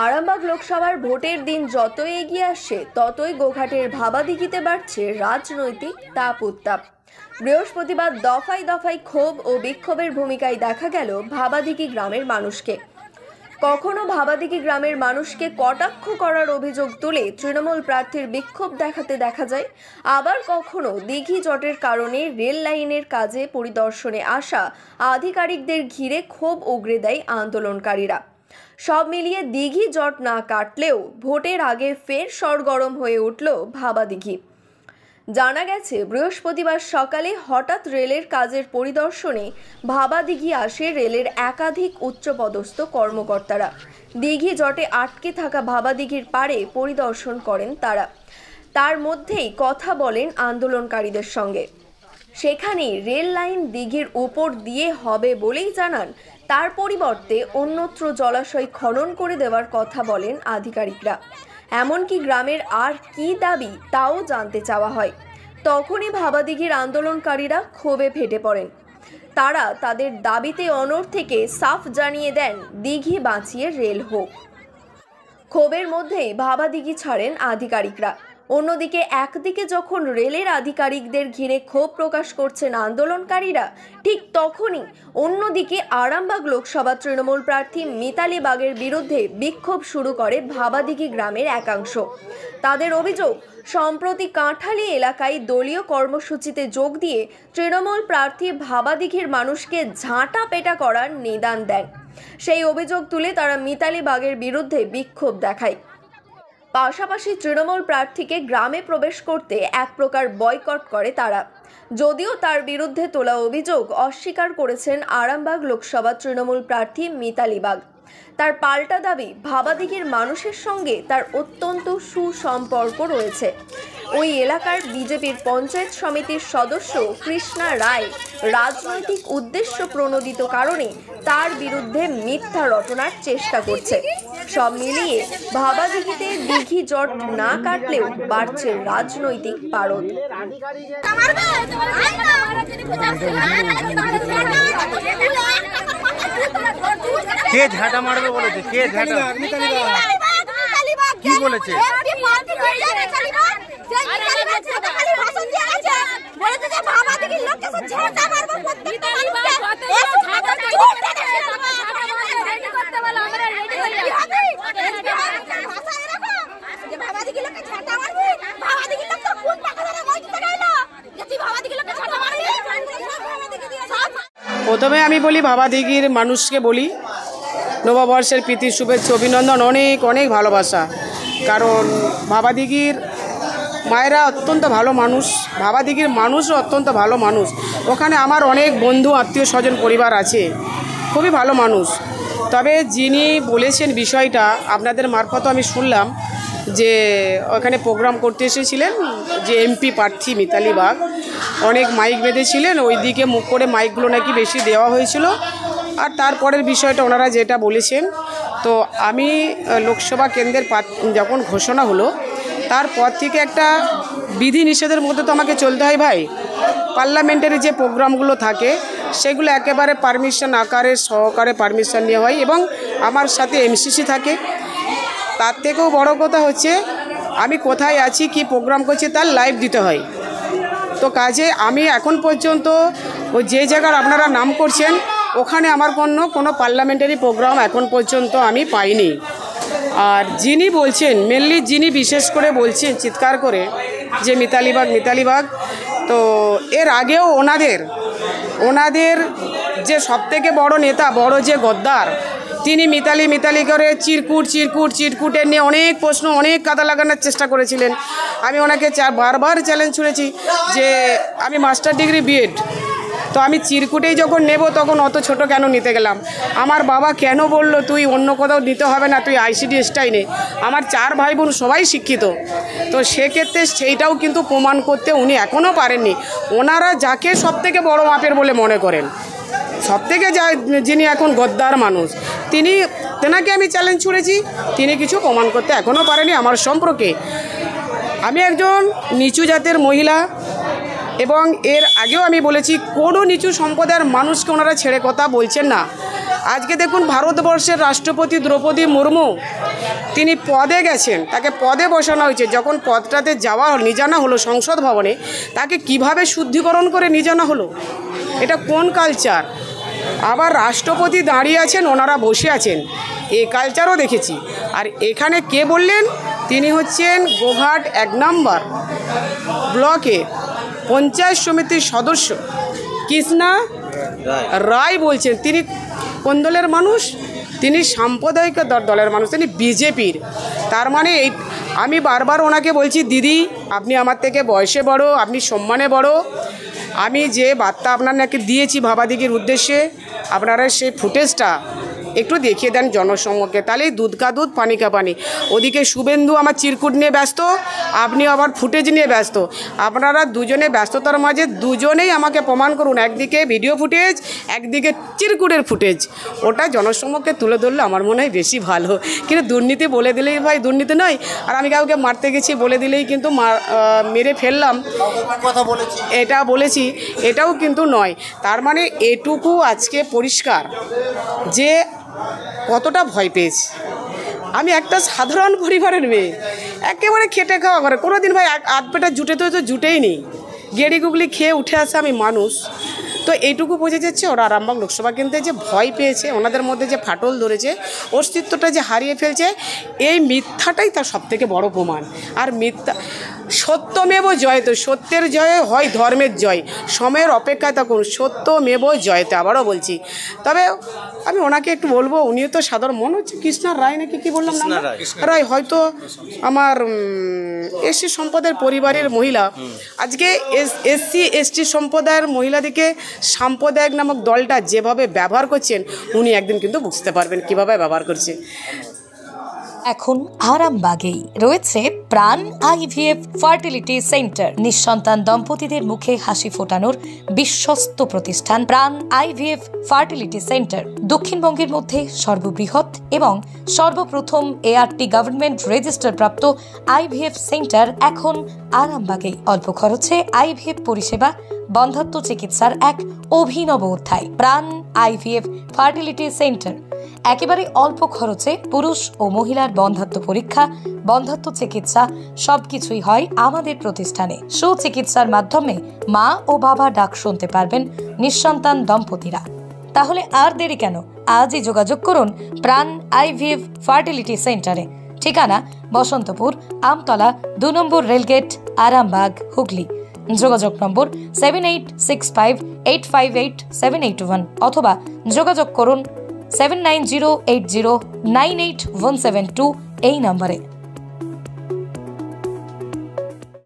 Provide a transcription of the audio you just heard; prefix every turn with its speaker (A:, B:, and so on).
A: আরামবাগ লোকসভার ভোটের দিন যতই এগিয়ে আসছে ততই গোঘাটের ভাবাদিঘিতে বাড়ছে রাজনৈতিক তাপ উত্তাপ। বৃহস্পতিবার দফায় দফায় ক্ষোভ ও বিক্ষোভের ভূমিকায় দেখা গেল ভাবাদিঘি গ্রামের মানুষকে। কখনো ভাবাদিঘি গ্রামের মানুষকে কটাক্ষ করার অভিযোগ তুলে তৃণমূল প্রার্থীর বিক্ষোভ দেখাতে দেখা যায়, আবার কখনো দিঘি জটের কারণে রেল লাইনের কাজে পরিদর্শনে আসা আধিকারিকদের ঘিরে ক্ষোভ উগরে দেয় আন্দোলনকারীরা। সব মিলিয়ে দিঘি জট না কাটলেও ভোটের আগে ফের সরগরম হয়ে উঠল ভাবাদিঘি। জানা গেছে, বৃহস্পতিবার সকালে হঠাৎ রেলের কাজের পরিদর্শনে ভাবাদিঘি আসে রেলের একাধিক উচ্চপদস্থ কর্মকর্তারা। দিঘি জটে আটকে থাকা ভাবাদিঘির পাড়ে পরিদর্শন করেন তারা। তার মধ্যেই কথা বলেন আন্দোলনকারীদের সঙ্গে। সেখানেই রেল লাইন দিঘির উপর দিয়ে হবে বলেই জানান, তার পরিবর্তে অন্যত্র জলাশয় খনন করে দেওয়ার কথা বলেন আধিকারিকরা। এমনকি গ্রামের আর কি দাবি তাও জানতে চাওয়া হয়। তখনই ভাবাদিঘির আন্দোলনকারীরা ক্ষোভে ফেটে পড়েন। তারা তাদের দাবিতে অনড় থেকে সাফ জানিয়ে দেন, দিঘি বাঁচিয়ে রেল হোক। ক্ষোভের মধ্যেই ভাবাদিঘি ছাড়েন আধিকারিকরা। অন্যদিকে একদিকে যখন রেলের আধিকারিকদের ঘিরে ক্ষোভ প্রকাশ করছেন আন্দোলনকারীরা, ঠিক তখনই অন্যদিকে আরামবাগ লোকসভা তৃণমূল প্রার্থী মিতালি বাগের বিরুদ্ধে বিক্ষোভ শুরু করে ভাবাদিঘি গ্রামের একাংশ। তাদের অভিযোগ, সম্প্রতি কাঁঠালী এলাকায় দলীয় কর্মসূচিতে যোগ দিয়ে তৃণমূল প্রার্থী ভাবাদিঘির মানুষকে ঝাঁটা পেটা করার নিদান দেন। সেই অভিযোগ তুলে তারা মিতালি বাগের বিরুদ্ধে বিক্ষোভ দেখায়। পাশাপাশি তৃণমূল প্রার্থীকে গ্রামে প্রবেশ করতে এক প্রকার বয়কট করে তারা। যদিও তার বিরুদ্ধে তোলা অভিযোগ অস্বীকার করেছেন আরামবাগ লোকসভা তৃণমূল প্রার্থী মিতালি বাগ। তার পাল্টা দাবি, ভাবাদিঘির মানুষের সঙ্গে তার অত্যন্ত সুসম্পর্ক রয়েছে। ওই এলাকার বিজেপির পঞ্চায়েত সমিতির সদস্য কৃষ্ণা রায় রাজনৈতিক উদ্দেশ্য প্রণোদিত কারণে তার বিরুদ্ধে মিথ্যা রটনার চেষ্টা করছে। সব মিলিয়ে ভাবাদিঘিতে দিঘি জট না কাটলেও বাড়ছে রাজনৈতিক পারদ।
B: কে ঝাঁটা মারবে বলেছে? কে ঝাঁটা কি বলেছে?
C: প্রথমে আমি বলি, ভাবাদিঘির মানুষকে বলি নববর্ষের প্রীতি শুভেচ্ছা অভিনন্দন, অনেক অনেক ভালোবাসা। কারণ ভাবাদিঘির মায়েরা অত্যন্ত ভালো মানুষ, ভাবাদিঘির মানুষও অত্যন্ত ভালো মানুষ। ওখানে আমার অনেক বন্ধু আত্মীয় স্বজন পরিবার আছে, খুবই ভালো মানুষ। তবে যিনি বলেছেন বিষয়টা, আপনাদের মারফত আমি শুনলাম যে ওখানে প্রোগ্রাম করতে এসেছিলেন যে এমপি প্রার্থী মিতালি বাগ, অনেক মাইক বেঁধেছিলেন, ওই দিকে মুখ করে মাইকগুলো নাকি বেশি দেওয়া হয়েছিল। আর তারপরের বিষয়টা ওনারা যেটা বলেছেন, তো আমি লোকসভা কেন্দ্রের যখন ঘোষণা হলো তারপর থেকে একটা বিধি নিষেধের মধ্যে তো আমাকে চলতে হয় ভাই। পার্লামেন্টারি যে প্রোগ্রামগুলো থাকে সেগুলো একেবারে পারমিশন আকারে সহকারে পারমিশন নেওয়া হয়, এবং আমার সাথে এমসিসি থাকে। তার থেকেও বড় কথা হচ্ছে, আমি কোথায় আছি কি প্রোগ্রাম করছি তার লাইভ দিতে হয়। তো কাজে আমি এখন পর্যন্ত ওই যে জায়গার আপনারা নাম করছেন ওখানে আমার কোনো পার্লামেন্টারি প্রোগ্রাম এখন পর্যন্ত আমি পাইনি। আর যিনি বলছেন, মেনলি যিনি বিশেষ করে বলছেন চিৎকার করে যে মিতালি বাগ, তো এর আগেও ওনাদের যে সবথেকে বড় নেতা, বড় যে গদ্দার, তিনি মিতালি করে চিরকুটের নিয়ে অনেক প্রশ্ন, অনেক কাদা লাগানোর চেষ্টা করেছিলেন। আমি ওনাকে বারবার চ্যালেঞ্জ ছুড়েছি যে আমি মাস্টার ডিগ্রি বিএড, তো আমি চিরকুটেই যখন নেব তখন অত ছোট কেন নিতে গেলাম? আমার বাবা কেন বলল তুই অন্য কোথাও নিতে হবে না, তুই ICDSটাই নে? আমার 4 ভাই বোন সবাই শিক্ষিত। তো সেক্ষেত্রে সেইটাও কিন্তু প্রমাণ করতে উনি এখনও পারেননি। ওনারা যাকে সবথেকে বড় মাপের বলে মনে করেন, সবথেকে যিনি এখন গদ্দার মানুষ, তেনাকে আমি চ্যালেঞ্জ ছুড়েছি, তিনি কিছু প্রমাণ করতে এখনও পারেনি আমার সম্পর্কে। আমি একজন নিচু জাতের মহিলা, এবং এর আগেও আমি বলেছি কোনো নিচু সম্প্রদায়ের মানুষকে ওনারা ছেড়ে কথা বলছেন না। আজকে দেখুন ভারতবর্ষের রাষ্ট্রপতি দ্রৌপদী মুর্মু তিনি পদে গেছেন, তাকে পদে বসানো হয়েছে। যখন পদটাতে যাওয়া নিয়ে জানা হলো সংসদ ভবনে, তাকে কিভাবে শুদ্ধিকরণ করে নিয়ে জানা হলো? এটা কোন কালচার? আবার রাষ্ট্রপতি দাঁড়িয়ে আছেন, ওনারা বসে আছেন, এই কালচারও দেখেছি। আর এখানে কে বললেন? তিনি হচ্ছেন গোঘাট 1 নম্বর ব্লকে পঞ্চায়েত সমিতির সদস্য কৃষ্ণা রায় বলছেন। তিনি কোন দলের মানুষ? তিনি সাম্প্রদায়িক দলের মানুষ, তিনি বিজেপির। তার মানে এই আমি বারবার ওনাকে বলছি, দিদি আপনি আমার থেকে বয়সে বড়, আপনি সম্মানে বড়। আমি যে বার্তা আপনাকে দিয়েছি ভাবাদিঘির উদ্দেশ্যে, আপনারা সেই ফুটেজটা একটু দেখিয়ে দেন জনসম্মুখে, তাহলেই দুধ কা দুধ পানি কা পানি। ওদিকে শুভেন্দু আমার চিরকুট নিয়ে ব্যস্ত, আপনি আবার ফুটেজ নিয়ে ব্যস্ত। আপনারা দুজনে ব্যস্ততার মাঝে দুজনেই আমাকে প্রমাণ করুন, একদিকে ভিডিও ফুটেজ, একদিকে চিরকুটের ফুটেজ। ওটা জনসম্মুখে তুলে ধরলে আমার মনে হয় বেশি ভালো। কিন্তু দুর্নীতি বলে দিলেই ভাই দুর্নীতি নয়, আর আমি কাউকে মারতে গেছি বলে দিলেই কিন্তু মেরে ফেললাম
B: কথা বলেছি,
C: এটা বলেছি, এটাও কিন্তু নয়। তার মানে এটুকু আজকে পরিষ্কার যে কতটা ভয় পেয়েছি। আমি একটা সাধারণ পরিবারের মেয়ে, একেবারে খেটে খাওয়া করে, কোনো দিন ভাই আধ পেটা জুটে তো জুটেই নেই, গেড়ি গুগলি খেয়ে উঠে আসে আমি মানুষ। তো এইটুকু বোঝা যাচ্ছে ওরা আরামবাগ লোকসভা কেন্দ্রে যে ভয় পেয়েছে, ওনাদের মধ্যে যে ফাটল ধরেছে, অস্তিত্বটা যে হারিয়ে ফেলছে, এই মিথ্যাটাই তার সবথেকে বড় প্রমাণ। আর মিথ্যা সত্যমেব জয়তে, সত্যের জয় হয় ধর্মের জয়। সময়ের অপেক্ষায় থাকুন, সত্যমেব জয়তে, আবারও বলছি। তবে আমি ওনাকে একটু বলবো, উনিও তো সাধারণ, মনে হচ্ছে কৃষ্ণা রায় নাকি কি বললাম না রায়, হয়তো আমার এসসি সম্প্রদায়ের পরিবারের মহিলা। আজকে এসসি এসটি সম্প্রদায়ের মহিলাদেরকে সাম্প্রদায়িক নামক দলটা যেভাবে ব্যবহার করছেন, উনি একদিন কিন্তু বুঝতে পারবেন কিভাবে ব্যবহার করছে।
D: এখন আরামবাগেই রয়েছে প্রাণ আইভিএফ ফার্টিলিটি সেন্টার। নিঃসন্তান দম্পতিদের মুখে হাসি ফোটানোর বিশ্বস্ত প্রতিষ্ঠান প্রাণ আইভিএফ ফার্টিলিটি সেন্টার দক্ষিণবঙ্গের মধ্যে সর্ববৃহৎ এবং সর্বপ্রথম এআরটি গভর্নমেন্ট রেজিস্টার প্রাপ্ত আইভিএফ সেন্টার এখন আরামবাগেই। অল্প খরচে আইভিএফ পরিষেবা, বন্ধ্যাত্ব চিকিৎসার এক অভিনব অধ্যায়। প্রাণ আইভিএফ ফার্টিলিটি সেন্টার একেবারে অল্প খরচে পুরুষ ও মহিলার বন্ধ্যাত্ব পরীক্ষা, বন্ধ্যাত্ব চিকিৎসা সবকিছুই হয় আমাদের প্রতিষ্ঠানে। সুচিকিৎসার মাধ্যমে মা ও বাবা ডাক শুনতে পারবেন নিঃসন্তান দম্পতিরা। তাহলে আর দেরি কেন? আজই যোগাযোগ করুন প্রাণ আইভিএফ ফার্টিলিটি সেন্টারে। ঠিকানা বসন্তপুর, আমতলা, 2 নম্বর রেলগেট, আরামবাগ, হুগলি। যোগাযোগ নম্বর 7865858781 অথবা যোগাযোগ করুন 7908098172 এই নম্বরে।